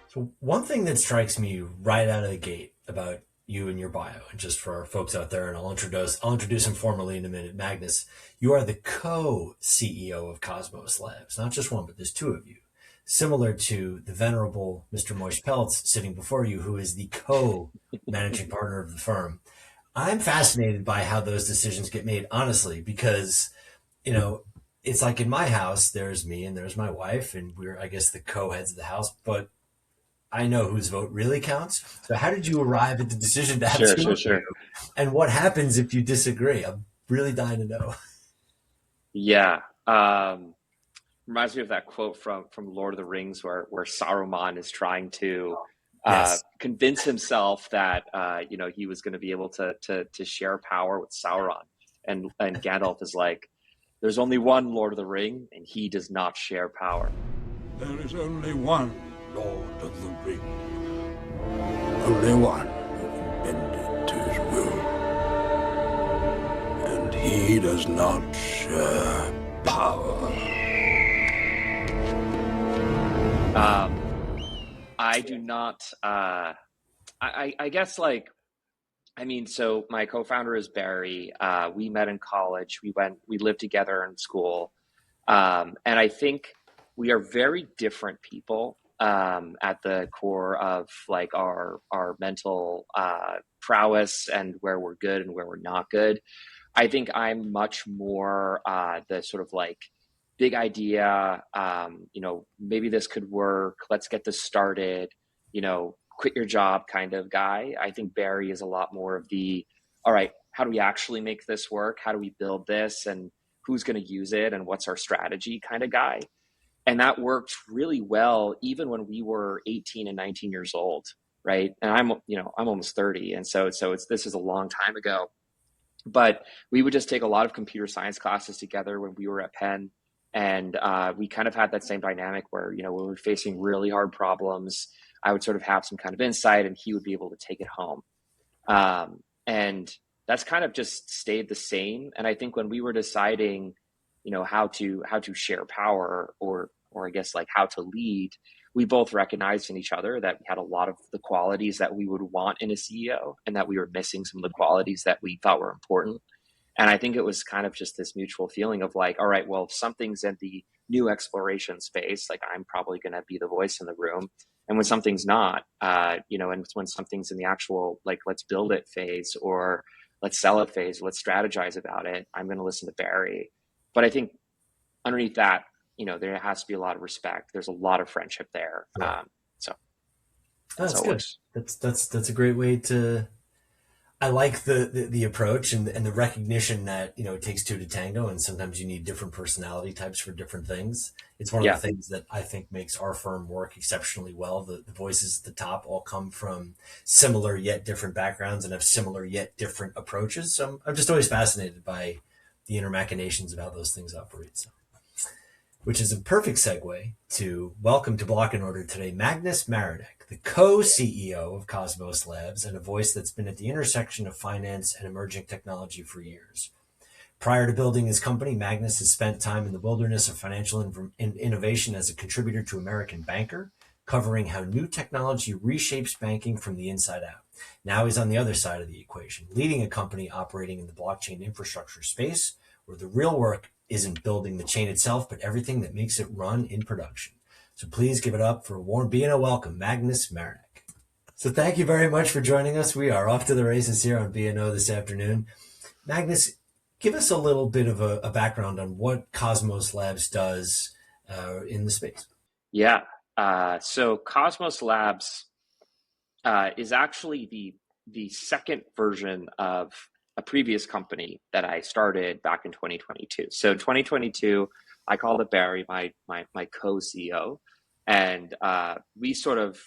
So one thing that strikes me right out of the gate about you and your bio, and just for our folks out there, and I'll introduce him formally in a minute. Magnus, you are the co-CEO of Cosmos Labs. Not just one, but there's two of you. Similar to the venerable Mr. Moish Peltz sitting before you, who is the co-managing partner of the firm. I'm fascinated by how those decisions get made, honestly, because you know, it's like in my house, there's me and there's my wife, and we're, I guess, the co-heads of the house, but I know whose vote really counts. So how did you arrive at the decision to have Sure, two sure, of you? sure. And what happens if you disagree? I'm really dying to know. Yeah. Reminds me of that quote from Lord of the Rings where Saruman is trying to Yes. convince himself that he was going to be able to share power with Sauron, and Gandalf is like, "There's only one Lord of the Ring, and he does not share power." There is only one Lord of the Ring. Only one who can bend it to his will. And he does not share power. I do not. I guess so my co-founder is Barry. We met in college. We lived together in school. And I think we are very different people at the core of like our mental prowess and where we're good and where we're not good. I think I'm much more the sort of like big idea, maybe this could work. Let's get this started, quit your job kind of guy. I think Barry is a lot more of the, all right, how do we actually make this work? How do we build this? And who's going to use it? And what's our strategy kind of guy? And that worked really well, even when we were 18 and 19 years old. Right. And I'm almost 30. And this is a long time ago, but we would just take a lot of computer science classes together when we were at Penn. And we kind of had that same dynamic where, when we were facing really hard problems, I would sort of have some kind of insight and he would be able to take it home. And that's kind of just stayed the same. And I think when we were deciding, how to share power or I guess like how to lead, we both recognized in each other that we had a lot of the qualities that we would want in a CEO and that we were missing some of the qualities that we thought were important. And I think it was kind of just this mutual feeling of like, all right, well, if something's in the new exploration space, like I'm probably going to be the voice in the room. And when something's not, and when something's in the actual, like, let's build it phase or let's sell it phase, let's strategize about it, I'm going to listen to Barry. But I think underneath that, there has to be a lot of respect. There's a lot of friendship there. Yeah. So that's That's how it good. works. That's a great way to. I like the approach and the recognition that it takes two to tango, and sometimes you need different personality types for different things. It's one of the Yeah. things that I think makes our firm work exceptionally well. The voices at the top all come from similar yet different backgrounds and have similar yet different approaches. So I'm just always fascinated by the inner machinations of how those things operate. So, which is a perfect segue to welcome to Block and Order today, Maghnus Mareneck, the co-CEO of Cosmos Labs and a voice that's been at the intersection of finance and emerging technology for years. Prior to building his company, Maghnus has spent time in the wilderness of financial innovation as a contributor to American Banker, covering how new technology reshapes banking from the inside out. Now he's on the other side of the equation, leading a company operating in the blockchain infrastructure space, where the real work isn't building the chain itself, but everything that makes it run in production. So please give it up for a warm B&O welcome, Maghnus Mareneck. So thank you very much for joining us. We are off to the races here on B&O this afternoon. Magnus, give us a little bit of a background on what Cosmos Labs does in the space. Yeah. So Cosmos Labs is actually the second version of a previous company that I started back in 2022. So 2022, I called it Barry, my co-CEO, and we sort of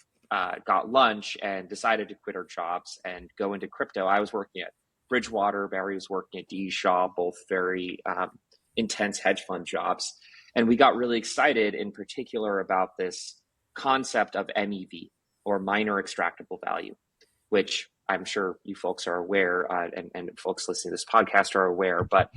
got lunch and decided to quit our jobs and go into crypto. I was working at Bridgewater, Barry was working at D. Shaw, both very intense hedge fund jobs. And we got really excited in particular about this concept of MEV, or minor extractable value, which I'm sure you folks are aware, and folks listening to this podcast are aware, but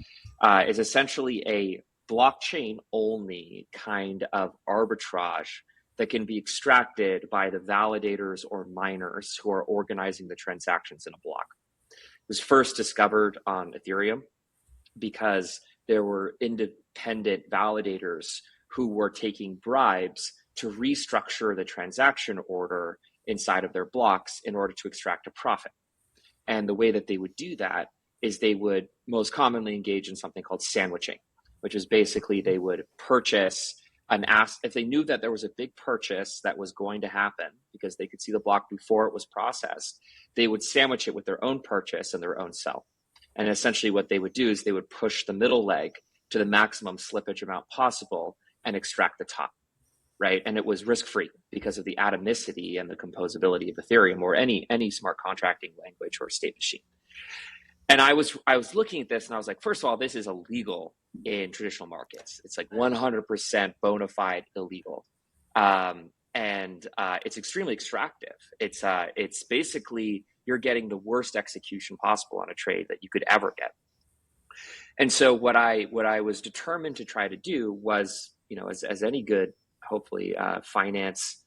is essentially a blockchain only kind of arbitrage that can be extracted by the validators or miners who are organizing the transactions in a block. It was first discovered on Ethereum because there were independent validators who were taking bribes to restructure the transaction order inside of their blocks in order to extract a profit. And the way that they would do that is they would most commonly engage in something called sandwiching, which is basically they would purchase an asset. If they knew that there was a big purchase that was going to happen because they could see the block before it was processed, they would sandwich it with their own purchase and their own sell. And essentially what they would do is they would push the middle leg to the maximum slippage amount possible and extract the top, right? And it was risk-free because of the atomicity and the composability of Ethereum or any smart contracting language or state machine. And I was looking at this and I was like, first of all, this is illegal in traditional markets. It's like 100% bona fide illegal. And it's extremely extractive. It's basically, you're getting the worst execution possible on a trade that you could ever get. And so what I was determined to try to do was, as any good, hopefully finance,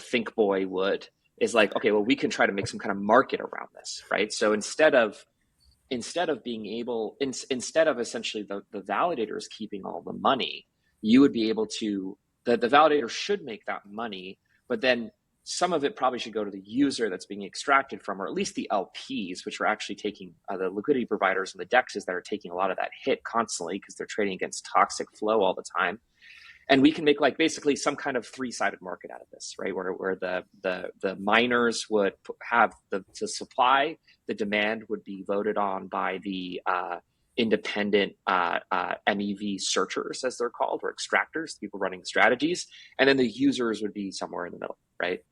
think boy would, is like, okay, well, we can try to make some kind of market around this, right? So instead of essentially the validators keeping all the money, you would be able to, the validator should make that money, but then some of it probably should go to the user that's being extracted from, or at least the LPs, which are actually taking the liquidity providers and the DEXs that are taking a lot of that hit constantly because they're trading against toxic flow all the time. And we can make like basically some kind of three-sided market out of this, right? Where the miners would have the supply, the demand would be voted on by the independent MEV searchers, as they're called, or extractors, people running the strategies, and then the users would be somewhere in the middle, right?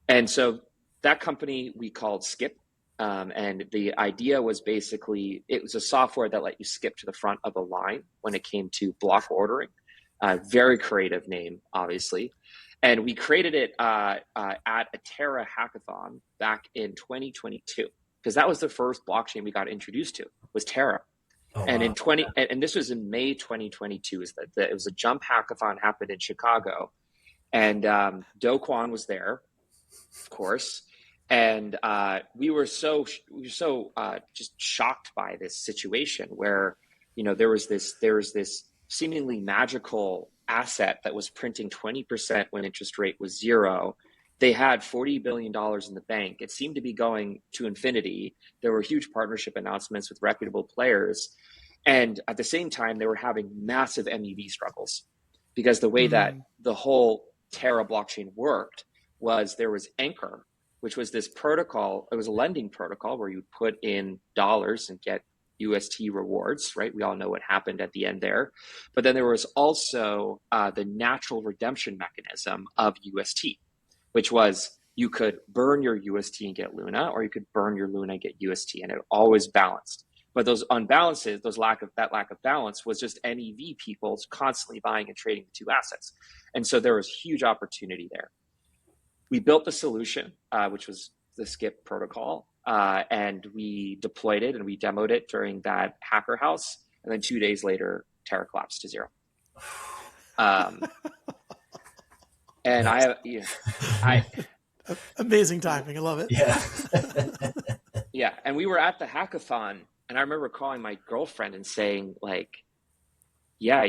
And so that company we called Skip, and the idea was basically it was a software that let you skip to the front of a line when it came to block ordering. Very creative name, obviously. And we created it at a Terra hackathon back in 2022, because that was the first blockchain we got introduced to, was Terra. Oh, and wow. And this was in May 2022, it was a jump hackathon happened in Chicago. And Do Kwon was there, of course. And we were so just shocked by this situation where, there was this seemingly magical asset that was printing 20% when interest rate was zero. They had $40 billion in the bank. It seemed to be going to infinity. There were huge partnership announcements with reputable players. And at the same time, they were having massive MEV struggles because the way that the whole Terra blockchain worked was there was Anchor, which was this protocol. It was a lending protocol where you put in dollars and get UST rewards, right? We all know what happened at the end there. But then there was also the natural redemption mechanism of UST, which was you could burn your UST and get Luna, or you could burn your Luna and get UST, and it always balanced. But those unbalances, that lack of balance was just MEV people constantly buying and trading the two assets. And so there was huge opportunity there. We built the solution, which was the Skip protocol. And we deployed it and we demoed it during that hacker house. And then 2 days later, Terra collapsed to zero. And amazing timing. I love it. Yeah. Yeah. And we were at the hackathon and I remember calling my girlfriend and saying like, yeah,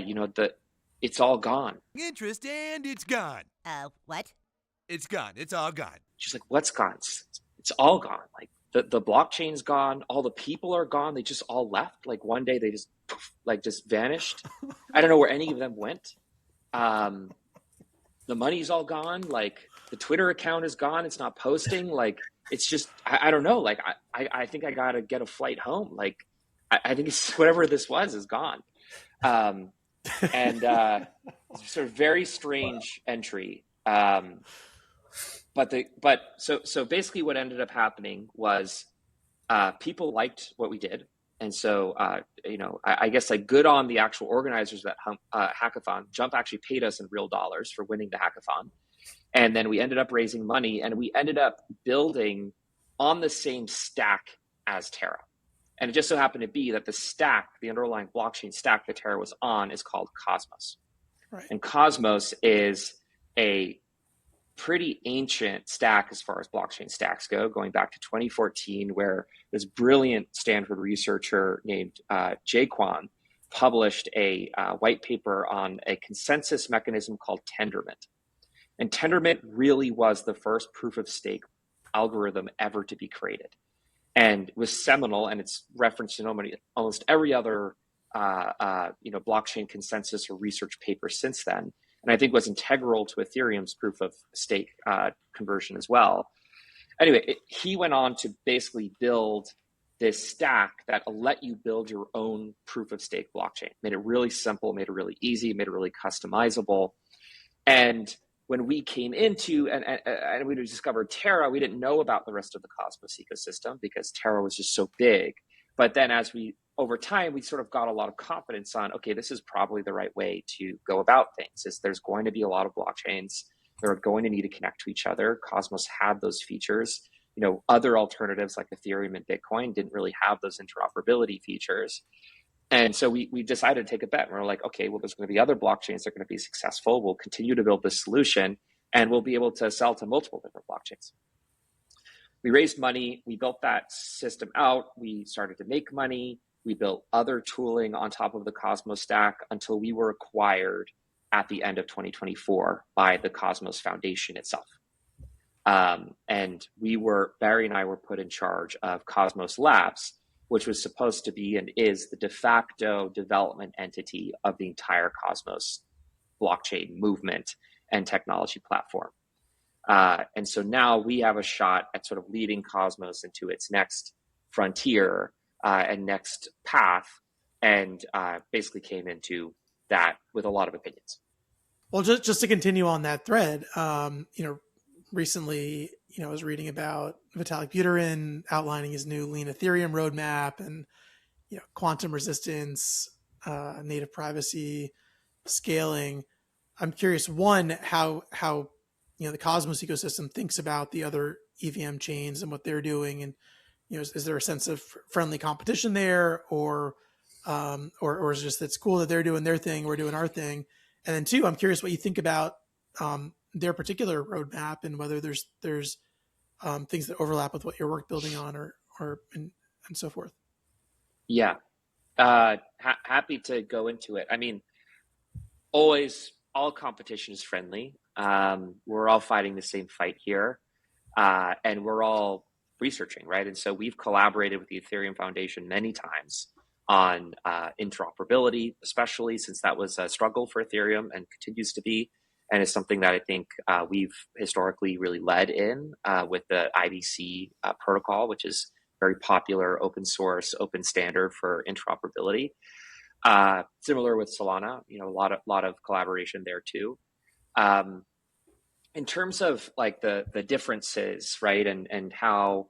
it's all gone. Interest and it's gone. What? It's gone. It's all gone. She's like, what's gone? It's all gone. Like the blockchain's gone. All the people are gone. They just all left. Like one day they just vanished. I don't know where any of them went. The money's all gone. Like the Twitter account is gone. It's not posting. Like it's just, I don't know. Like I think I got to get a flight home. Like I think it's whatever this was is gone. And sort of very strange entry. So basically what ended up happening was people liked what we did. And so, I guess like good on the actual organizers of that hackathon. Jump actually paid us in real dollars for winning the hackathon. And then we ended up raising money and we ended up building on the same stack as Terra. And it just so happened to be that the stack, the underlying blockchain stack that Terra was on is called Cosmos. Right. And Cosmos is a pretty ancient stack as far as blockchain stacks go, going back to 2014, where this brilliant Stanford researcher named Jaquan published a white paper on a consensus mechanism called tendermint. And tendermint really was the first proof of stake algorithm ever to be created, and was seminal, and it's referenced in almost every other blockchain consensus or research paper since then. And I think was integral to Ethereum's proof of stake conversion as well. Anyway, he went on to basically build this stack that let you build your own proof of stake blockchain. Made it really simple, made it really easy, made it really customizable. And when we came into and we discovered Terra, we didn't know about the rest of the Cosmos ecosystem because Terra was just so big. But then over time, we sort of got a lot of confidence on, okay, this is probably the right way to go about things. Is there's going to be a lot of blockchains. They're going to need to connect to each other. Cosmos had those features. Other alternatives like Ethereum and Bitcoin didn't really have those interoperability features. And so we decided to take a bet. And we're like, okay, well, there's going to be other blockchains that are going to be successful. We'll continue to build this solution, and we'll be able to sell to multiple different blockchains. We raised money. We built that system out. We started to make money. We built other tooling on top of the Cosmos stack until we were acquired at the end of 2024 by the Cosmos Foundation itself. And Barry and I were put in charge of Cosmos Labs, which was supposed to be and is the de facto development entity of the entire Cosmos blockchain movement and technology platform. And so now we have a shot at sort of leading Cosmos into its next frontier and next path, and basically came into that with a lot of opinions. Well, just to continue on that thread, recently, I was reading about Vitalik Buterin outlining his new lean Ethereum roadmap and, quantum resistance, native privacy, scaling. I'm curious, one, how the Cosmos ecosystem thinks about the other EVM chains and what they're doing, and is there a sense of friendly competition there, or is it just it's cool that they're doing their thing, we're doing our thing? And then two, I'm curious what you think about their particular roadmap and whether there's things that overlap with what your work building on, or and so forth. Yeah, happy to go into it. I mean, always all competition is friendly. We're all fighting the same fight here, and we're all researching, right? And so we've collaborated with the Ethereum Foundation many times on interoperability, especially since that was a struggle for Ethereum and continues to be. And it's something that I think we've historically really led in with the IBC protocol, which is very popular, open source, open standard for interoperability. Similar with Solana, a lot of collaboration there too. In terms of like the differences, right, and how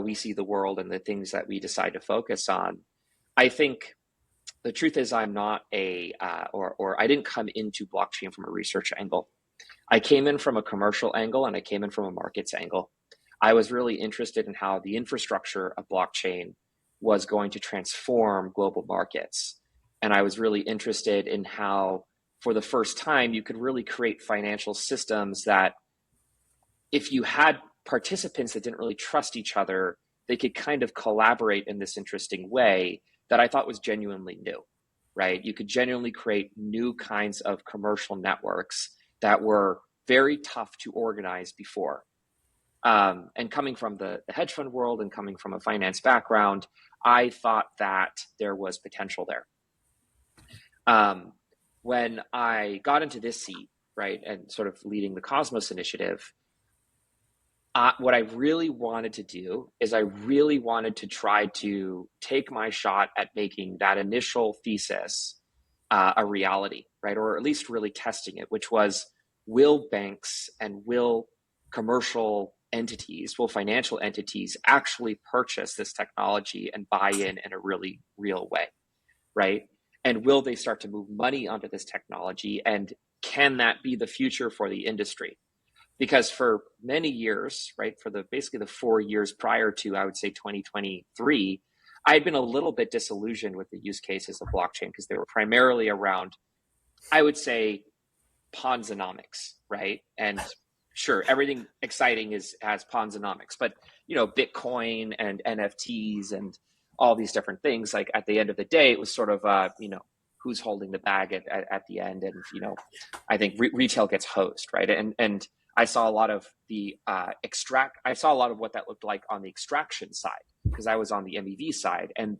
we see the world and the things that we decide to focus on, I think the truth is I'm not or I didn't come into blockchain from a research angle. I came in from a commercial angle, and I came in from a markets angle. I was really interested in how the infrastructure of blockchain was going to transform global markets. And I was really interested in how, for the first time, you could really create financial systems that, if you had participants that didn't really trust each other, they could kind of collaborate in this interesting way that I thought was genuinely new, right? You could genuinely create new kinds of commercial networks that were very tough to organize before. And coming from the hedge fund world and coming from a finance background, I thought that there was potential there. When I got into this seat, right, and sort of leading the Cosmos initiative, what I really wanted to do is I really wanted to try to take my shot at making that initial thesis a reality, right? Or at least really testing it, which was, will banks and will commercial entities, will financial entities actually purchase this technology and buy in a really real way, right? And will they start to move money onto this technology? And can that be the future for the industry? Because for many years, right, for basically the 4 years prior to, I would say, 2023, I had been a little bit disillusioned with the use cases of blockchain because they were primarily around, I would say, Ponzonomics, right? And sure, everything exciting has Ponzonomics, but Bitcoin and NFTs and all these different things, like at the end of the day, it was sort of who's holding the bag at the end. And I think retail gets hosed, right? And I saw a lot of I saw a lot of what that looked like on the extraction side, because I was on the MEV side, and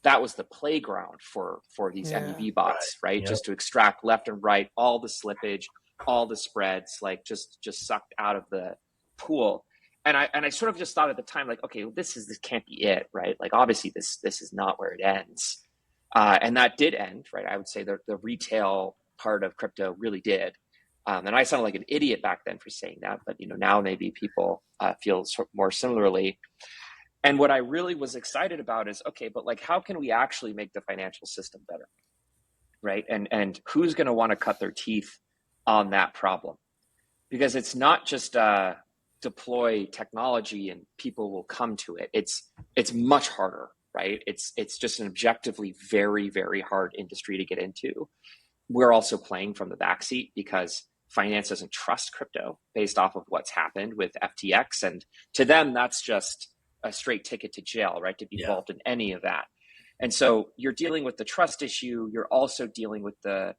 that was the playground for these MEV bots, right? Yep. Just to extract left and right, all the slippage, all the spreads, like just sucked out of the pool. And I sort of just thought at the time, like, okay, this can't be it, right? Like, obviously this is not where it ends. And that did end, right? I would say the retail part of crypto really did. And I sounded like an idiot back then for saying that, but now maybe people feel more similarly. And what I really was excited about is, okay, but like, how can we actually make the financial system better, right? And who's going to want to cut their teeth on that problem? Because it's not just deploy technology and people will come to it. It's much harder, right? It's just an objectively very, very hard industry to get into. We're also playing from the backseat because finance doesn't trust crypto based off of what's happened with FTX. And to them, that's just a straight ticket to jail, right? To be involved in any of that. And so you're dealing with the trust issue. You're also dealing with the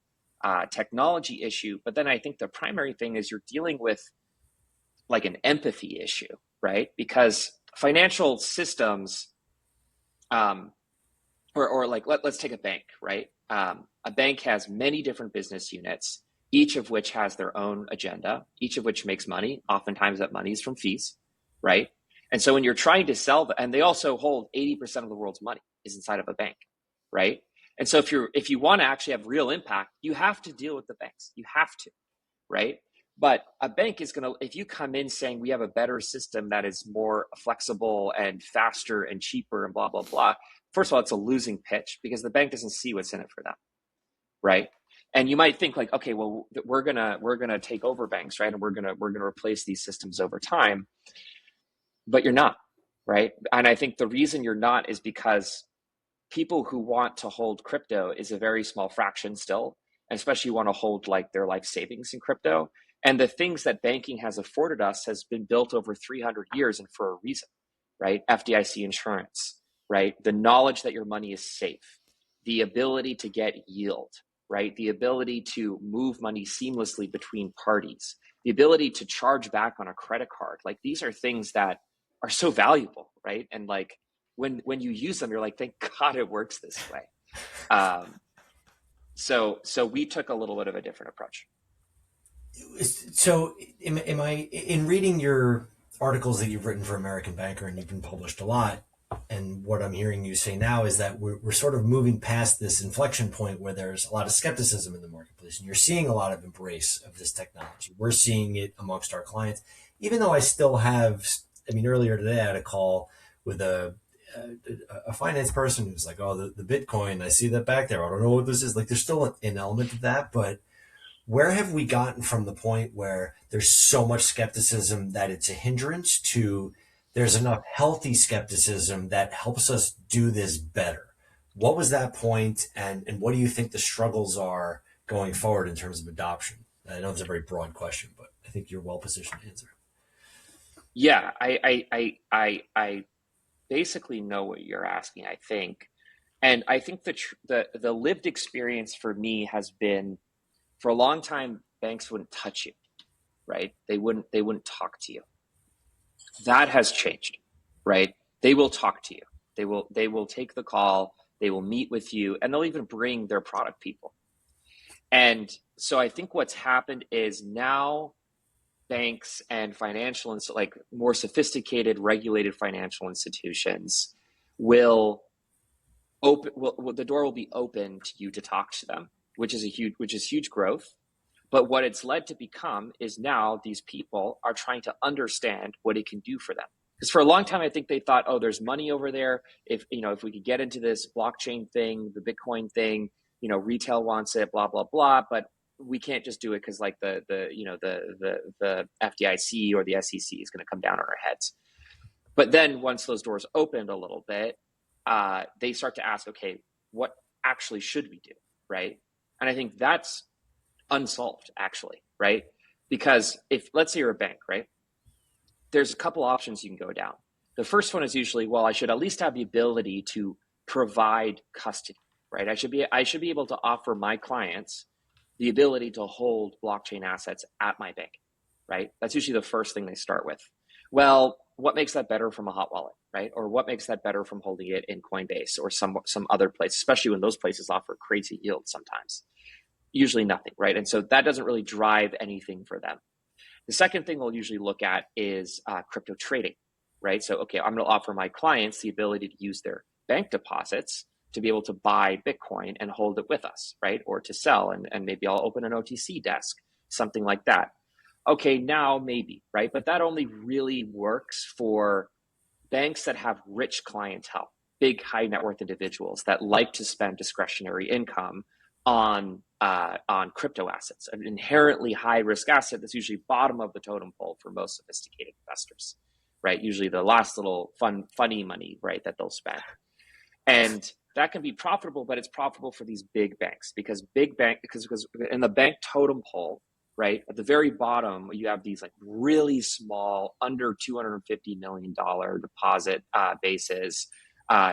technology issue. But then I think the primary thing is you're dealing with like an empathy issue, right? Because financial systems, or like, let's take a bank, right? A bank has many different business units, each of which has their own agenda, each of which makes money. Oftentimes that money is from fees, right? And so when you're trying to sell and they also hold 80% of the world's money is inside of a bank, right? And so if you want to actually have real impact, you have to deal with the banks. You have to, right? But a bank is going to, if you come in saying we have a better system that is more flexible and faster and cheaper and blah, blah, blah, first of all, it's a losing pitch because the bank doesn't see what's in it for them, right? And you might think like, okay, well, we're gonna take over banks, right? And we're gonna replace these systems over time, but you're not, right? And I think the reason you're not is because people who want to hold crypto is a very small fraction still, and especially want to hold like their life savings in crypto. And the things that banking has afforded us has been built over 300 years and for a reason, right? FDIC insurance, right? The knowledge that your money is safe, the ability to get yield, right? The ability to move money seamlessly between parties, the ability to charge back on a credit card. Like these are things that are so valuable, right? And like when you use them, you're like, thank God it works this way. So we took a little bit of a different approach. So am I, in reading your articles that you've written for American Banker, and you've been published a lot, and what I'm hearing you say now is that we're sort of moving past this inflection point where there's a lot of skepticism in the marketplace, and you're seeing a lot of embrace of this technology. We're seeing it amongst our clients, even though I still have, earlier today I had a call with a finance person who's like, oh, the Bitcoin, I see that back there. I don't know what this is. Like there's still an element of that, but where have we gotten from the point where there's so much skepticism that it's a hindrance to there's enough healthy skepticism that helps us do this better? What was that point, and what do you think the struggles are going forward in terms of adoption? I know it's a very broad question, but I think you're well positioned to answer. Yeah, I basically know what you're asking, I think. And I think the lived experience for me has been, for a long time, banks wouldn't touch you, right? They wouldn't talk to you. That has changed, right? They will talk to you. They will take the call. They will meet with you, and they'll even bring their product people. And so I think what's happened is now banks and like more sophisticated, regulated financial institutions will the door will be open to you to talk to them, which is huge growth. But what it's led to become is now these people are trying to understand what it can do for them. Because for a long time, I think they thought, oh, there's money over there. If we could get into this blockchain thing, the Bitcoin thing, retail wants it, blah, blah, blah. But we can't just do it because like the FDIC or the SEC is going to come down on our heads. But then once those doors opened a little bit, they start to ask, okay, what actually should we do, right? And I think that's unsolved, actually, right? Because if, let's say you're a bank, right? There's a couple options you can go down. The first one is usually, well, I should at least have the ability to provide custody, right? I should be able to offer my clients the ability to hold blockchain assets at my bank, right? That's usually the first thing they start with. Well, what makes that better from a hot wallet, right? Or what makes that better from holding it in Coinbase or some other place, especially when those places offer crazy yields sometimes? Usually nothing, right? And so that doesn't really drive anything for them. The second thing we'll usually look at is crypto trading, right? So, okay, I'm going to offer my clients the ability to use their bank deposits to be able to buy Bitcoin and hold it with us, right? Or to sell, and maybe I'll open an OTC desk, something like that. Okay, now maybe, right? But that only really works for banks that have rich clientele, big high net worth individuals that like to spend discretionary income on crypto assets, an inherently high risk asset that's usually bottom of the totem pole for most sophisticated investors, right? Usually the last little funny money, right, that they'll spend. And that can be profitable, but it's profitable for these big banks because in the bank totem pole, right, at the very bottom, you have these like really small, under $250 million deposit bases,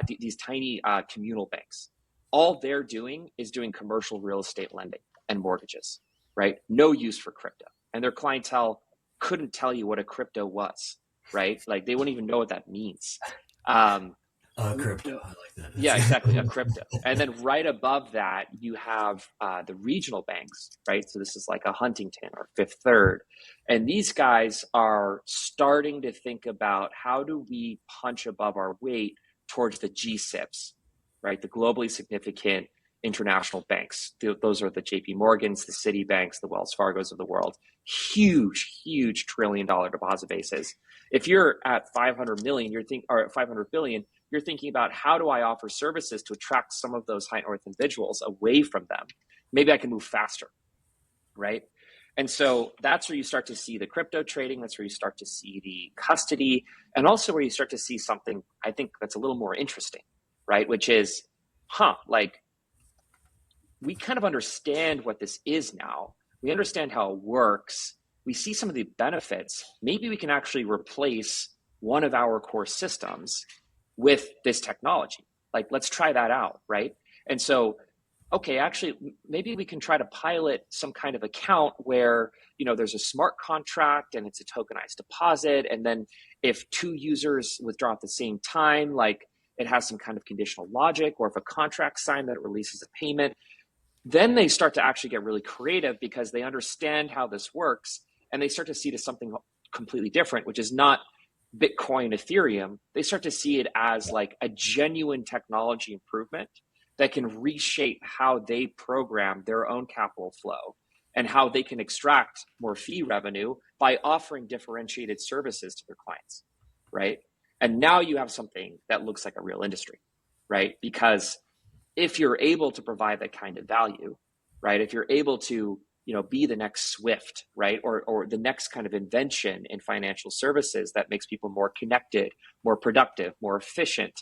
these tiny communal banks. All they're doing is doing commercial real estate lending and mortgages, right? No use for crypto. And their clientele couldn't tell you what a crypto was, right? Like they wouldn't even know what that means. Crypto, I like that. Yeah, exactly, a crypto. And then right above that, you have the regional banks, right? So this is like a Huntington or Fifth Third. And these guys are starting to think about how do we punch above our weight towards the GSIBs, right? The globally significant international banks. Those are the JP Morgans, the Citibanks, the Wells Fargos of the world. Huge $1 trillion deposit bases. If you're at 500 million, or at 500 billion, you're thinking about how do I offer services to attract some of those high net worth individuals away from them? Maybe I can move faster, right? And so that's where you start to see the crypto trading. That's where you start to see the custody, and also where you start to see something I think that's a little more interesting, right? Which is, like we kind of understand what this is now. We understand how it works. We see some of the benefits. Maybe we can actually replace one of our core systems with this technology. Like, let's try that out, right? And so, okay, actually, maybe we can try to pilot some kind of account where, there's a smart contract and it's a tokenized deposit. And then if two users withdraw at the same time, like it has some kind of conditional logic, or if a contract signed that it releases a payment, then they start to actually get really creative because they understand how this works and they start to see it as something completely different, which is not Bitcoin, Ethereum. They start to see it as like a genuine technology improvement that can reshape how they program their own capital flow and how they can extract more fee revenue by offering differentiated services to their clients, right? And now you have something that looks like a real industry, right? Because if you're able to provide that kind of value, right? If you're able to, be the next Swift, right? Or the next kind of invention in financial services that makes people more connected, more productive, more efficient,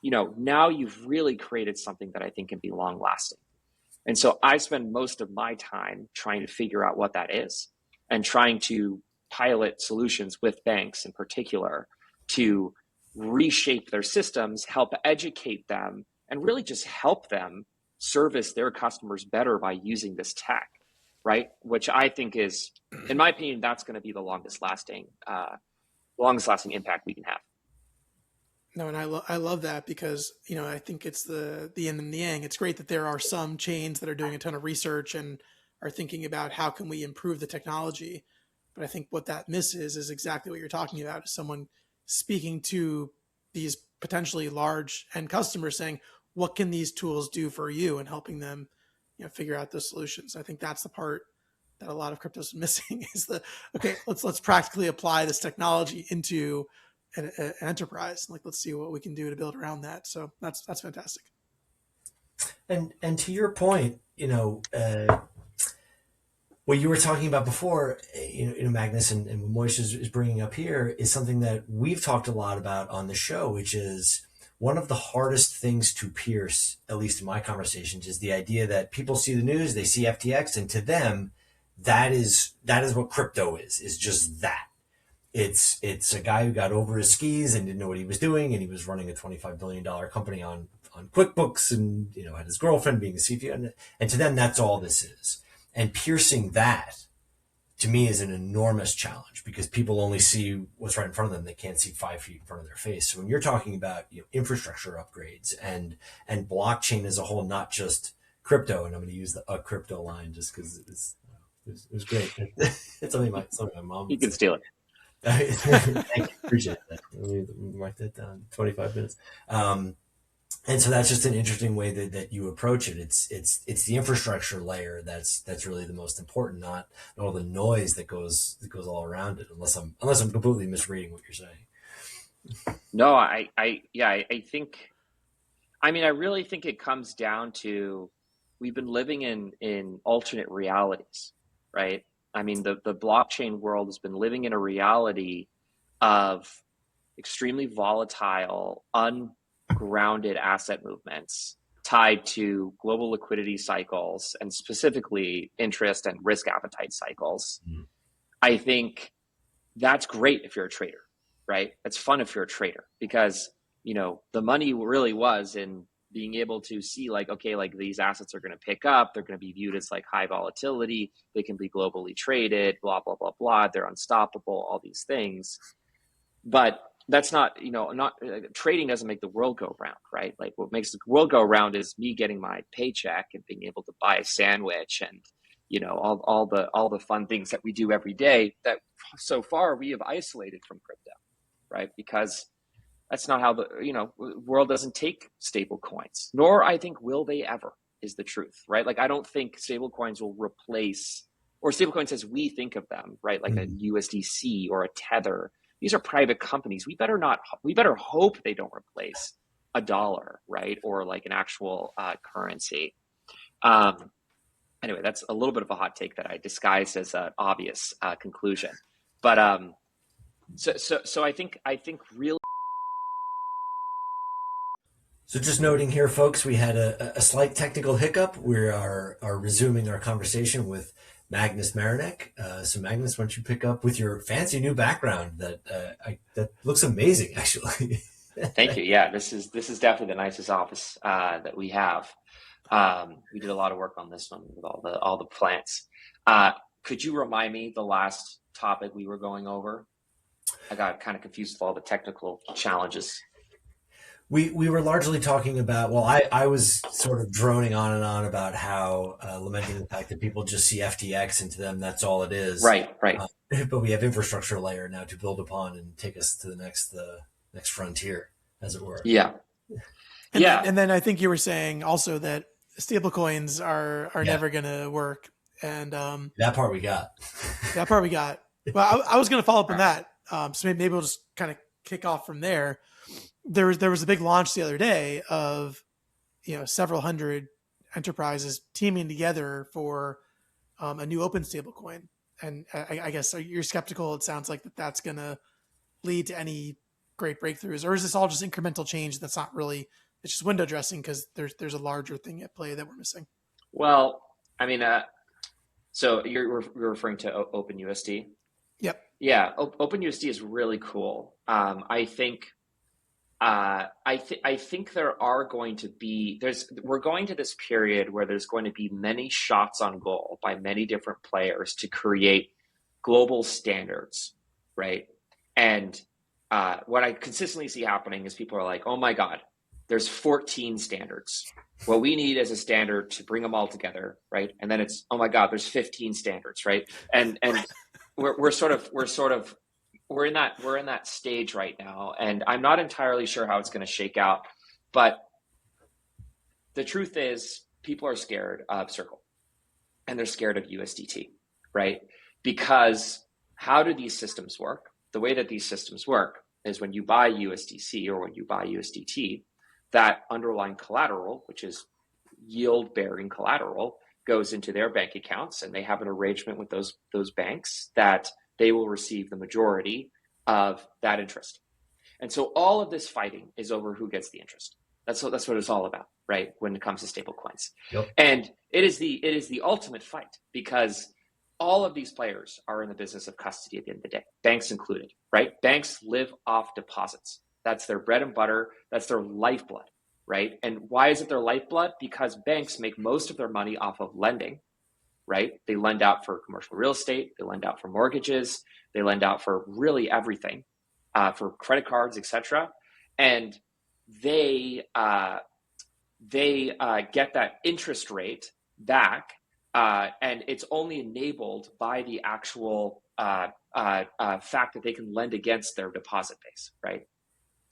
now you've really created something that I think can be long lasting. And so I spend most of my time trying to figure out what that is and trying to pilot solutions with banks in particular to reshape their systems, help educate them, and really just help them service their customers better by using this tech, right? Which I think is, in my opinion, that's going to be the longest lasting impact we can have. No, and I love that because, I think it's the yin and the yang. It's great that there are some chains that are doing a ton of research and are thinking about how can we improve the technology. But I think what that misses is exactly what you're talking about, is someone speaking to these potentially large end customers saying, what can these tools do for you, and helping them, figure out those solutions. I think that's the part that a lot of crypto is missing, is okay, let's practically apply this technology into an enterprise. Like, let's see what we can do to build around that. So that's fantastic. And to your point, what you were talking about before, Maghnus, and Moish is bringing up here, is something that we've talked a lot about on the show, which is one of the hardest things to pierce, at least in my conversations, is the idea that people see the news, they see FTX, and to them, that is what crypto is just that. It's a guy who got over his skis and didn't know what he was doing, and he was running a $25 billion company on QuickBooks, and had his girlfriend being a CFO, and to them that's all this is. And piercing that, to me, is an enormous challenge, because people only see what's right in front of them. They can't see 5 feet in front of their face. So when you're talking about infrastructure upgrades and blockchain as a whole, not just crypto, and I'm going to use a crypto line just because it was great. It's something my mom would You can say. steal it. Thank you. Appreciate that. Let me mark that down. 25 minutes. And so that's just an interesting way that you approach it. It's the infrastructure layer that's really the most important, not all the noise that goes all around it. Unless I'm completely misreading what you're saying. No, I think, I really think it comes down to, we've been living in alternate realities, right? The blockchain world has been living in a reality of extremely volatile, ungrounded asset movements tied to global liquidity cycles, and specifically interest and risk appetite cycles. Mm. I think that's great if you're a trader, right? It's fun if you're a trader, because, the money really was in being able to see these assets are going to pick up. They're going to be viewed as high volatility. They can be globally traded, blah, blah, blah, blah. They're unstoppable, all these things. But that's not, trading doesn't make the world go round, right? What makes the world go round is me getting my paycheck and being able to buy a sandwich and, all the fun things that we do every day that so far we have isolated from crypto, right? Because that's not how the world doesn't take stable coins, nor I think will they ever, is the truth, right? I don't think stable coins will replace, or stable coins as we think of them, right? A USDC or a Tether. These are private companies. We better hope they don't replace a dollar, right? Or an actual currency. Anyway, that's a little bit of a hot take that I disguised as an obvious conclusion. But so I think really. So just noting here, folks, we had a slight technical hiccup. We are resuming our conversation with Maghnus Mareneck. So Maghnus, why don't you pick up with your fancy new background that looks amazing, actually. Thank you. Yeah, this is definitely the nicest office that we have. We did a lot of work on this one with all the plants. Could you remind me the last topic we were going over? I got kind of confused with all the technical challenges. We were largely talking about, I was sort of droning on and on about how lamenting the fact that people just see FTX, and to them that's all it is. Right. But we have infrastructure layer now to build upon and take us to the next frontier, as it were. Yeah. And then I think you were saying also that stablecoins are never going to work, and that part we got. Well, I was going to follow up on that. So maybe we'll just kind of kick off from there. There was a big launch the other day of, several hundred enterprises teaming together for a new open stablecoin. And I guess you're skeptical. It sounds like that's going to lead to any great breakthroughs, or is this all just incremental change? That's not really, it's just window dressing because there's a larger thing at play that we're missing. Well, so you're referring to OpenUSD? Yep. Yeah. OpenUSD is really cool. I think there are going to be, we're going to this period where there's going to be many shots on goal by many different players to create global standards, right? And what I consistently see happening is people are like, oh my God, there's 14 standards. What we need is a standard to bring them all together, right? And then it's, oh my God, there's 15 standards, right? And we're in that stage right now, and I'm not entirely sure how it's going to shake out. But the truth is, people are scared of Circle, and they're scared of USDT, right? Because how do these systems work? The way that these systems work is when you buy USDC or when you buy USDT, that underlying collateral, which is yield-bearing collateral, goes into their bank accounts, and they have an arrangement with those banks that they will receive the majority of that interest. And so all of this fighting is over who gets the interest. That's what it's all about, right? When it comes to stable coins. Yep. And it is the ultimate fight, because all of these players are in the business of custody at the end of the day, banks included, right? Banks live off deposits. That's their bread and butter. That's their lifeblood, right? And why is it their lifeblood? Because banks make most of their money off of lending, right? They lend out for commercial real estate. They lend out for mortgages. They lend out for really everything, for credit cards, etc. And they get that interest rate back, and it's only enabled by the actual fact that they can lend against their deposit base, right?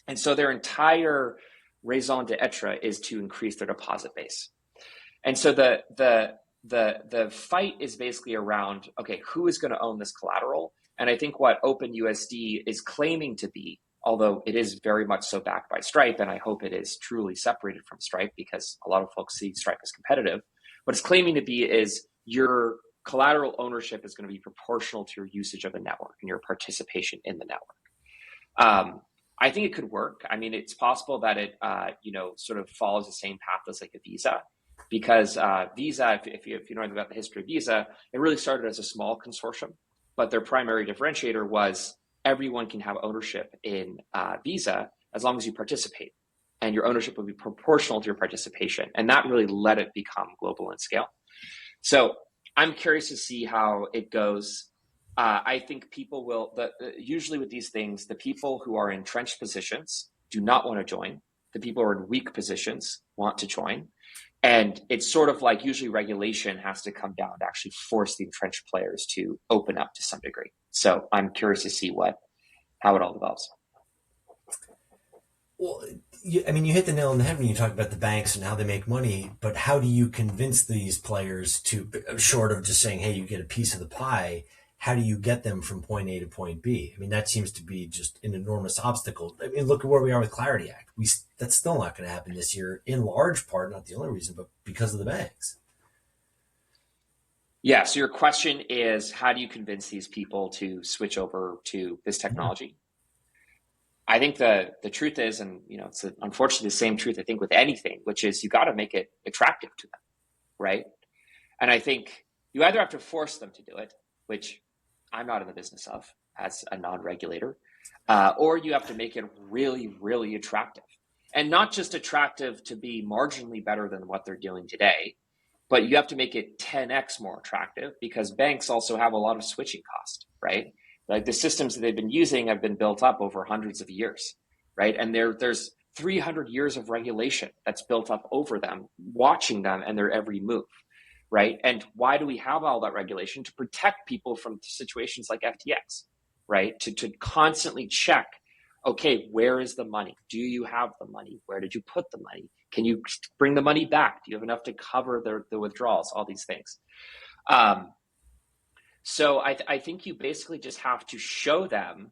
And so their entire raison d'etre is to increase their deposit base. And so the fight is basically around, okay, who is going to own this collateral? And I think what OpenUSD is claiming to be, although it is very much so backed by Stripe, and I hope it is truly separated from Stripe because a lot of folks see Stripe as competitive, what it's claiming to be is your collateral ownership is going to be proportional to your usage of the network and your participation in the network. I think it could work. I mean, it's possible that it, sort of follows the same path as like a Visa, because Visa, if you know about the history of Visa, it really started as a small consortium, but their primary differentiator was everyone can have ownership in Visa as long as you participate, and your ownership will be proportional to your participation. And that really let it become global in scale. So I'm curious to see how it goes. I think people will, usually with these things, the people who are in entrenched positions do not want to join. The people who are in weak positions want to join. And it's sort of like usually regulation has to come down to actually force the entrenched players to open up to some degree. So I'm curious to see how it all develops. Well, you hit the nail on the head when you talk about the banks and how they make money, but how do you convince these players to, short of just saying, hey, you get a piece of the pie, how do you get them from point A to point B? I mean, that seems to be just an enormous obstacle. I mean, look at where we are with Clarity Act. That's still not going to happen this year, in large part, not the only reason, but because of the banks. Yeah, so your question is, how do you convince these people to switch over to this technology? I think the truth is, and it's unfortunately the same truth I think with anything, which is you got to make it attractive to them, right? And I think you either have to force them to do it, which I'm not in the business of as a non-regulator, or you have to make it really, really attractive. And not just attractive to be marginally better than what they're doing today, but you have to make it 10x more attractive, because banks also have a lot of switching cost, right? Like the systems that they've been using have been built up over hundreds of years, right? And there's 300 years of regulation that's built up over them, watching them and their every move, right? And why do we have all that regulation? To protect people from situations like FTX, right? To constantly check, okay, where is the money? Do you have the money? Where did you put the money? Can you bring the money back? Do you have enough to cover the withdrawals? All these things. So I think you basically just have to show them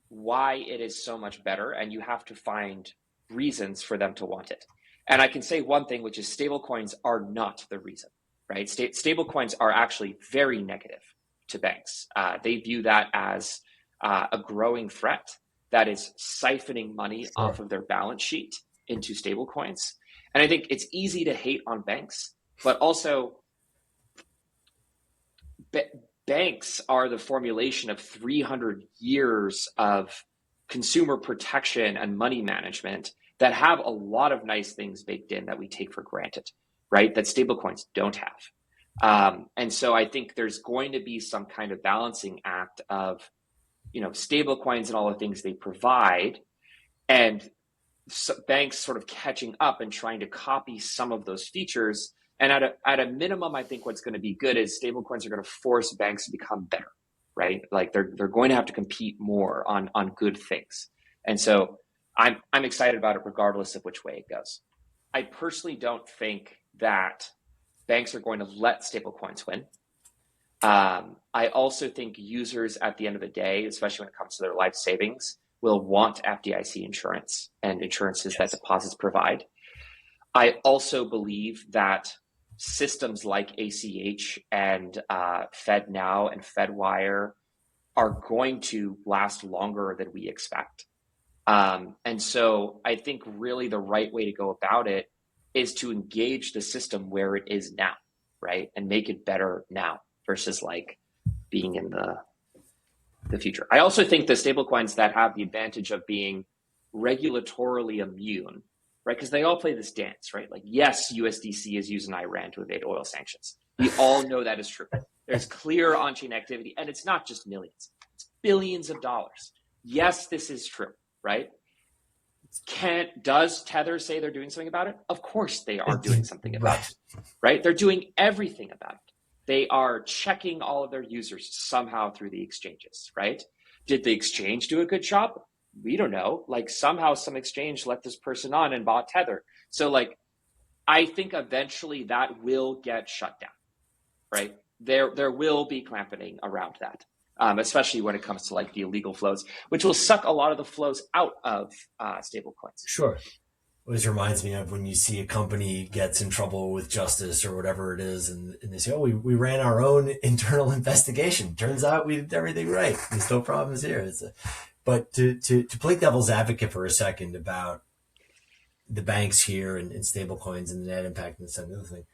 why it is so much better, and you have to find reasons for them to want it. And I can say one thing, which is stablecoins are not the reason, right? Stablecoins are actually very negative to banks. They view that as a growing threat that is siphoning money off of their balance sheet into stablecoins. And I think it's easy to hate on banks, but also banks are the formulation of 300 years of consumer protection and money management that have a lot of nice things baked in that we take for granted, right? That stablecoins don't have. And so I think there's going to be some kind of balancing act of, stablecoins and all the things they provide, and banks sort of catching up and trying to copy some of those features. And at a minimum, I think what's going to be good is stablecoins are going to force banks to become better, right? Like they're going to have to compete more on good things. And so I'm excited about it regardless of which way it goes. I personally don't think that banks are going to let stablecoins win. I also think users at the end of the day, especially when it comes to their life savings, will want FDIC insurance and insurances that deposits provide. I also believe that systems like ACH and FedNow and FedWire are going to last longer than we expect. And so I think really the right way to go about it is to engage the system where it is now, right? And make it better now. versus like being in the future. I also think the stablecoins that have the advantage of being regulatorily immune, right? Because they all play this dance, right? Like, yes, USDC is used in Iran to evade oil sanctions. We all know that is true. There's clear on-chain activity, and it's not just millions, it's billions of dollars. Yes, this is true, right? Does Tether say they're doing something about it? Of course they are doing something about it, right? They're doing everything about it. They are checking all of their users somehow through the exchanges, right? Did the exchange do a good job? We don't know. Like, somehow some exchange let this person on and bought Tether. So like, I think eventually that will get shut down, right? There will be clamping around that, especially when it comes to like the illegal flows, which will suck a lot of the flows out of stablecoins. Sure. Always reminds me of when you see a company gets in trouble with justice or whatever it is, and they say, oh, we ran our own internal investigation. Turns out we did everything right. There's no problems here. But to play devil's advocate for a second about the banks here and stable coins and the net impact and this and the other thing,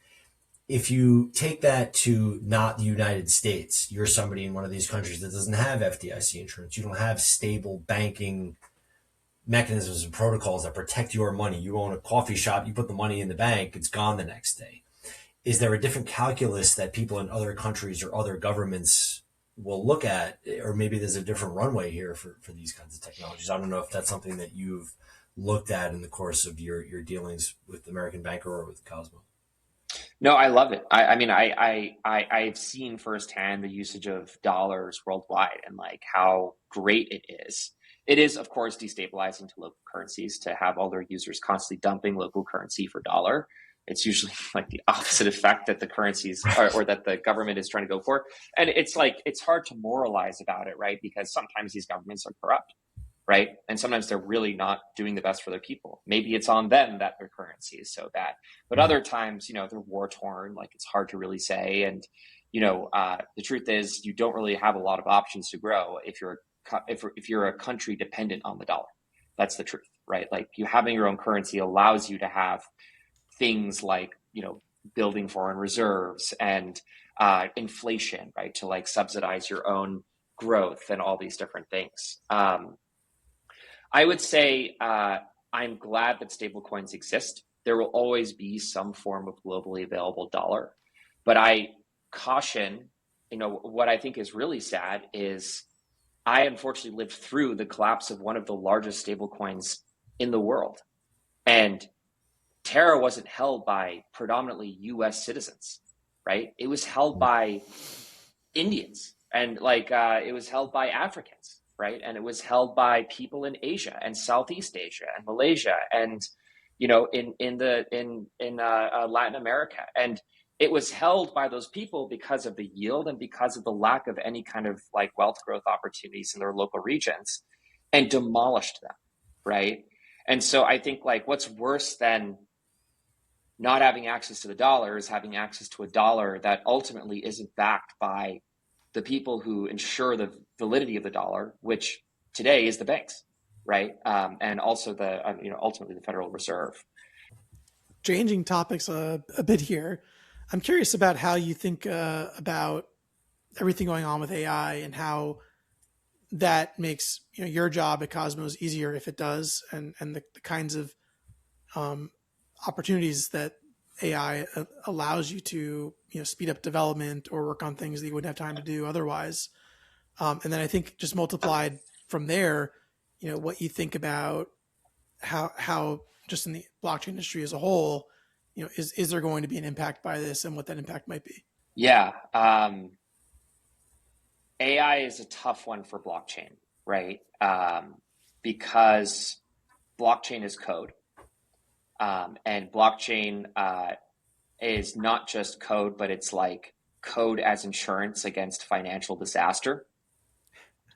if you take that to not the United States, you're somebody in one of these countries that doesn't have FDIC insurance. You don't have stable banking mechanisms and protocols that protect your money. You own a coffee shop, you put the money in the bank, it's gone the next day. Is there a different calculus that people in other countries or other governments will look at, or maybe there's a different runway here for these kinds of technologies? I don't know if that's something that you've looked at in the course of your dealings with the American Banker or with Cosmo. No, I love it. I mean, I've seen firsthand the usage of dollars worldwide and like how great it is. It is, of course, destabilizing to local currencies to have all their users constantly dumping local currency for dollar. It's usually like the opposite effect that the currencies or that the government is trying to go for. And it's like, it's hard to moralize about it, right? Because sometimes these governments are corrupt, right? And sometimes they're really not doing the best for their people. Maybe it's on them that their currency is so bad. But other times, you know, they're war torn, like it's hard to really say. And, you know, the truth is you don't really have a lot of options to grow if you're a country dependent on the dollar. That's the truth, right? Like, you having your own currency allows you to have things like, you know, building foreign reserves and inflation, right? To like subsidize your own growth and all these different things. I would say I'm glad that stablecoins exist. There will always be some form of globally available dollar, but I caution, you know, what I think is really sad is I unfortunately lived through the collapse of one of the largest stablecoins in the world. And Terra wasn't held by predominantly US citizens, right? It was held by Indians and like it was held by Africans, right? And it was held by people in Asia and Southeast Asia and Malaysia and, you know, in Latin America. And it was held by those people because of the yield and because of the lack of any kind of like wealth growth opportunities in their local regions, and demolished them, right? And so I think like what's worse than not having access to the dollar is having access to a dollar that ultimately isn't backed by the people who ensure the validity of the dollar, which today is the banks, right? And also the ultimately the Federal Reserve. Changing topics a bit here, I'm curious about how you think about everything going on with AI and how that makes your job at Cosmos easier if it does, and the kinds of opportunities that AI allows you to speed up development or work on things that you wouldn't have time to do otherwise. And then I think just multiplied from there, what you think about how just in the blockchain industry as a whole, is there going to be an impact by this and what that impact might be? Yeah. AI is a tough one for blockchain, right? Because blockchain is code. And blockchain is not just code, but it's like code as insurance against financial disaster.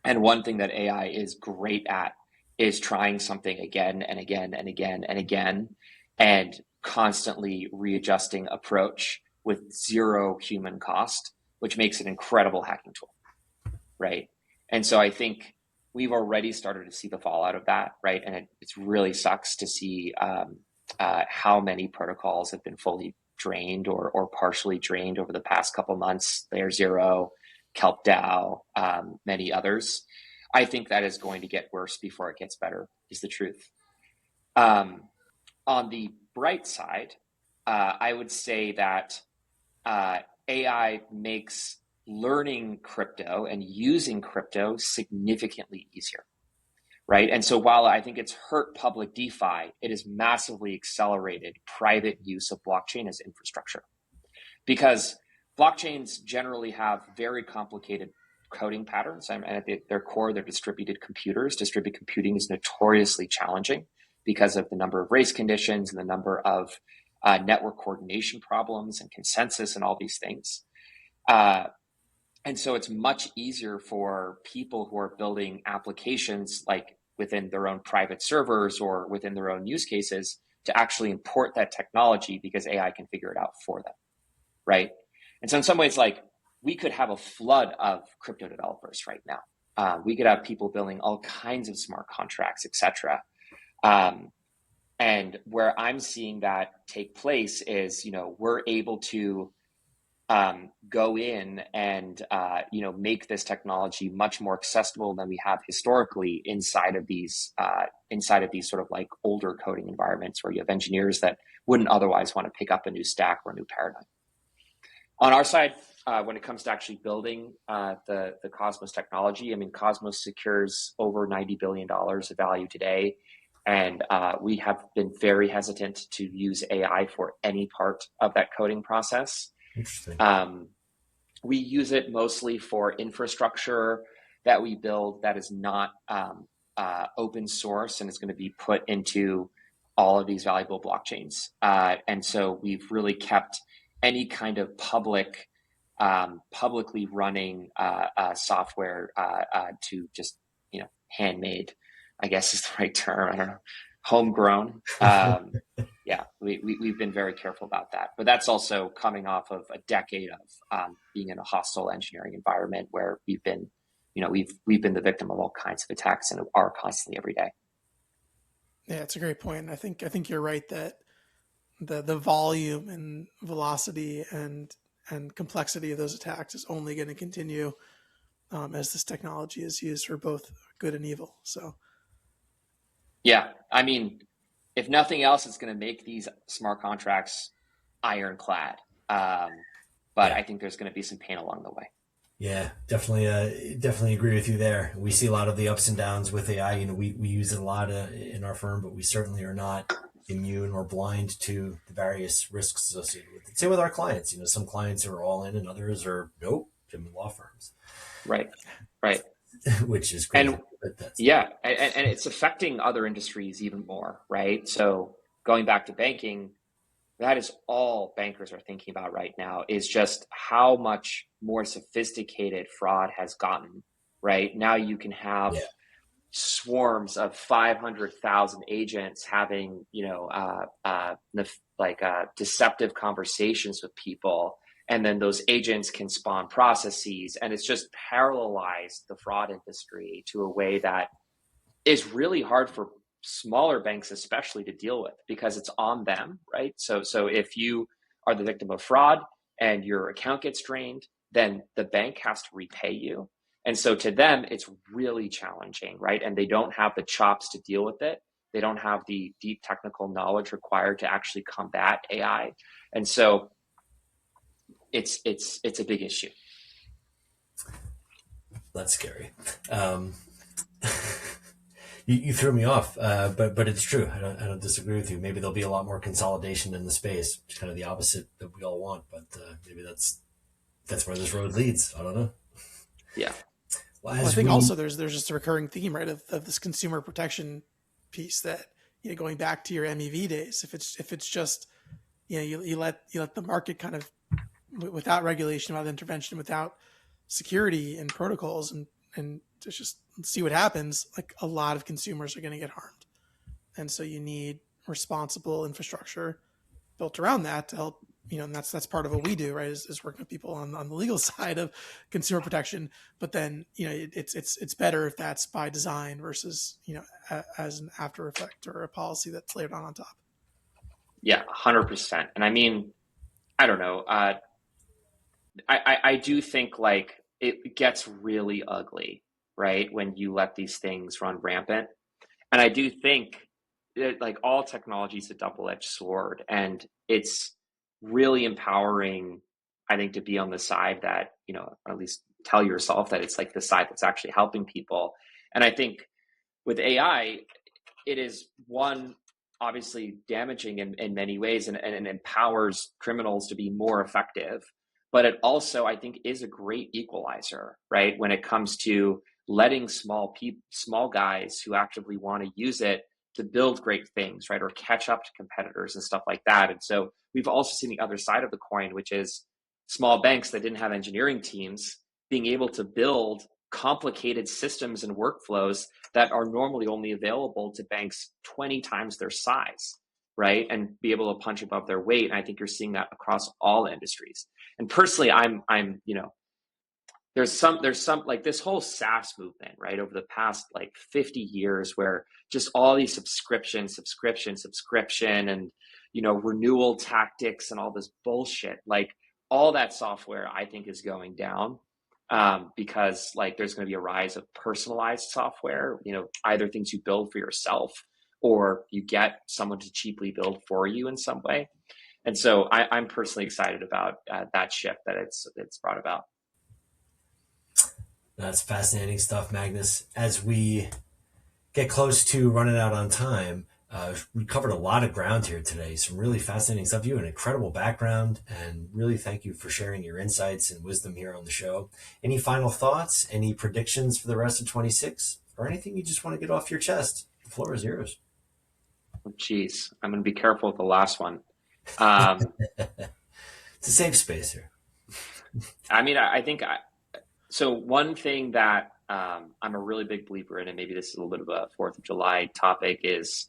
And one thing that AI is great at is trying something again and again and again and again, and constantly readjusting approach with zero human cost, which makes an incredible hacking tool, right? And so I think we've already started to see the fallout of that, right? And it really sucks to see how many protocols have been fully drained or partially drained over the past couple months. Layer Zero, Kelp DAO, many others. I think that is going to get worse before it gets better, is the truth. On the bright side, I would say that AI makes learning crypto and using crypto significantly easier, right? And so while I think it's hurt public DeFi, it has massively accelerated private use of blockchain as infrastructure. Because blockchains generally have very complicated coding patterns, and at their core, they're distributed computers. Distributed computing is notoriously challenging because of the number of race conditions and the number of network coordination problems and consensus and all these things. And so it's much easier for people who are building applications like within their own private servers or within their own use cases to actually import that technology because AI can figure it out for them, right? And so in some ways, like, we could have a flood of crypto developers right now. We could have people building all kinds of smart contracts, et cetera. And where I'm seeing that take place is, we're able to go in and, make this technology much more accessible than we have historically inside of these sort of like older coding environments where you have engineers that wouldn't otherwise want to pick up a new stack or a new paradigm. On our side, when it comes to actually building the Cosmos technology, I mean, Cosmos secures over $90 billion of value today. And we have been very hesitant to use AI for any part of that coding process. Interesting. We use it mostly for infrastructure that we build that is not open source and is going to be put into all of these valuable blockchains. And so we've really kept any kind of publicly running software to just, handmade, I guess is the right term. I don't know, homegrown. Yeah, we've been very careful about that. But that's also coming off of a decade of being in a hostile engineering environment where we've been the victim of all kinds of attacks and are constantly every day. Yeah, it's a great point. I think you're right that the volume and velocity and complexity of those attacks is only going to continue as this technology is used for both good and evil. So, yeah, I mean, if nothing else, it's going to make these smart contracts ironclad. But I think there's going to be some pain along the way. Yeah, definitely agree with you there. We see a lot of the ups and downs with AI. We use it a lot in our firm, but we certainly are not immune or blind to the various risks associated with it. Same with our clients. Some clients are all in and others are nope, Jim law firms. Right. Which is crazy. And it's affecting other industries even more, right? So going back to banking, that is all bankers are thinking about right now is just how much more sophisticated fraud has gotten, right? Now you can have swarms of 500,000 agents having, deceptive conversations with people. And then those agents can spawn processes. And it's just parallelized the fraud industry to a way that is really hard for smaller banks especially to deal with because it's on them, right? So if you are the victim of fraud and your account gets drained, then the bank has to repay you. And so to them, it's really challenging, right? And they don't have the chops to deal with it. They don't have the deep technical knowledge required to actually combat AI. And so it's a big issue. That's scary. You threw me off, but it's true. I don't disagree with you. Maybe there'll be a lot more consolidation in the space, which is kind of the opposite that we all want. But maybe that's where this road leads. I don't know. Yeah. Well, I think also there's just a recurring theme, right, of this consumer protection piece that going back to your MEV days. If it's just you let the market kind of without regulation, without intervention, without security and protocols and just see what happens, like a lot of consumers are going to get harmed. And so you need responsible infrastructure built around that to help, and that's part of what we do, right, is working with people on the legal side of consumer protection. But then, it's better if that's by design versus, as an after effect or a policy that's layered on top. Yeah, 100%. And I mean, I don't know. I do think like it gets really ugly, right? When you let these things run rampant. And I do think that like all technology is a double-edged sword, and it's really empowering, I think, to be on the side that, or at least tell yourself that it's like the side that's actually helping people. And I think with AI, it is one obviously damaging in many ways, and empowers criminals to be more effective. But it also, I think, is a great equalizer, right? When it comes to letting small guys who actively want to use it to build great things, right? Or catch up to competitors and stuff like that. And so we've also seen the other side of the coin, which is small banks that didn't have engineering teams being able to build complicated systems and workflows that are normally only available to banks 20 times their size, right? And be able to punch above their weight. And I think you're seeing that across all industries. And personally, I'm there's some like this whole SaaS movement, right? Over the past like 50 years, where just all these subscription, and, renewal tactics and all this bullshit, like all that software I think is going down. Because like there's going to be a rise of personalized software, either things you build for yourself or you get someone to cheaply build for you in some way. And so I'm personally excited about that shift that it's brought about. That's fascinating stuff, Magnus. As we get close to running out on time, we covered a lot of ground here today. Some really fascinating stuff. You have an incredible background, and really thank you for sharing your insights and wisdom here on the show. Any final thoughts? Any predictions for the rest of 26? Or anything you just want to get off your chest? The floor is yours. Oh, geez, I'm going to be careful with the last one. It's a safe space here. I mean, I think so. One thing that I'm a really big believer in, and maybe this is a little bit of a 4th of July topic, is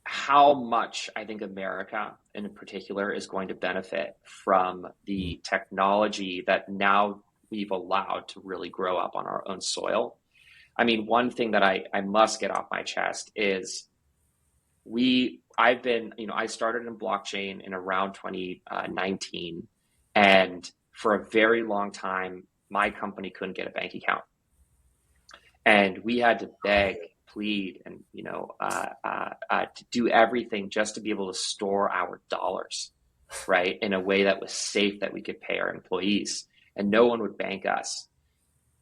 how much I think America in particular is going to benefit from the technology that now we've allowed to really grow up on our own soil. I mean, one thing that I must get off my chest is I started in blockchain in around 2019, and for a very long time, my company couldn't get a bank account. And we had to beg, plead, and to do everything just to be able to store our dollars, right, in a way that was safe, that we could pay our employees, and no one would bank us.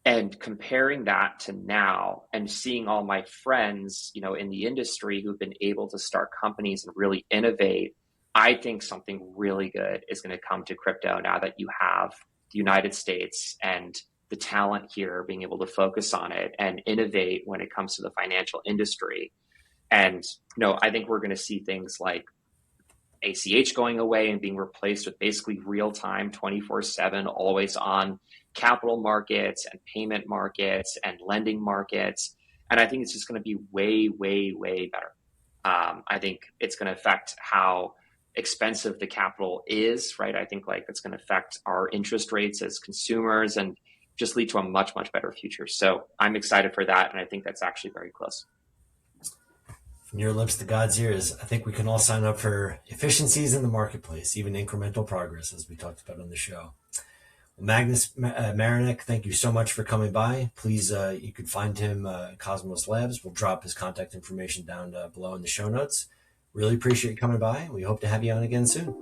And comparing that to now, and seeing all my friends, in the industry who've been able to start companies and really innovate, I think something really good is going to come to crypto now that you have the United States and the talent here being able to focus on it and innovate when it comes to the financial industry. And, I think we're going to see things like ACH going away and being replaced with basically real-time, 24/7, always on capital markets and payment markets and lending markets. And I think it's just going to be way, way, way better. I think it's going to affect how expensive the capital is, right? I think like it's going to affect our interest rates as consumers and just lead to a much, much better future. So I'm excited for that. And I think that's actually very close. From your lips to God's ears, I think we can all sign up for efficiencies in the marketplace, even incremental progress, as we talked about on the show. Well, Maghnus Mareneck, thank you so much for coming by. Please, you can find him at Cosmos Labs. We'll drop his contact information down below in the show notes. Really appreciate you coming by. We hope to have you on again soon.